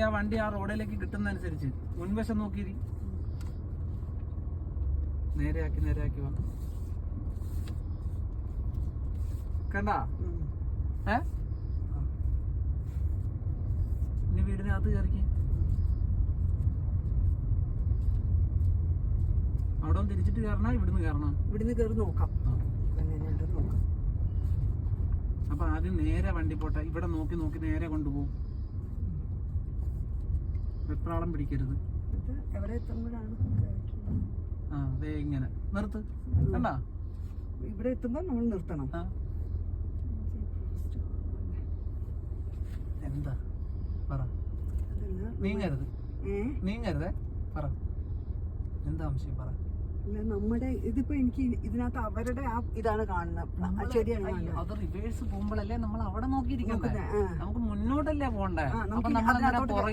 ആ വണ്ടി ആ റോഡിലേക്ക് കിട്ടുന്നതനുസരിച്ച് മുൻവശം നോക്കിയിരി. നേരെയാക്കി വാ. കണ്ടാ? ഇനി വീടിനകത്ത് കയറിക്ക്. അവിടെ തിരിച്ചിട്ട് കയറണ ഇവിടുന്ന് കയറണം? ഇവിടുന്ന് കയറി നോക്കാം. അപ്പൊ ആദ്യം നേരെ വണ്ടി പോട്ടെ. ഇവിടെ നോക്കി നേരെ കൊണ്ടുപോകും. വെപ്രാളം പിടിക്കരുത്. എവിടെ എത്തുമ്പോഴാണ് അതെ ഇങ്ങനെ നിർത്ത്. കണ്ടാ? ഇവിടെ എത്തുമ്പോ നമ്മൾ നിർത്തണം. എന്താ പറ? നീങ്ങരുതേ പറ. എന്താ സംശയം പറ. നമ്മുടെ ഇതിപ്പോ എനിക്ക് ഇതിനകത്ത് അവരുടെ ആ ഇതാണ് കാണുന്നത്. ശരിയാണ്. അത് റിവേഴ്സ് പോകുമ്പോഴല്ലേ നമ്മൾ അവിടെ നോക്കിയിരിക്കുന്നത്. നമുക്ക് മുന്നോട്ടല്ലേ പോണ്ടേ? അപ്പൊ നമ്മൾ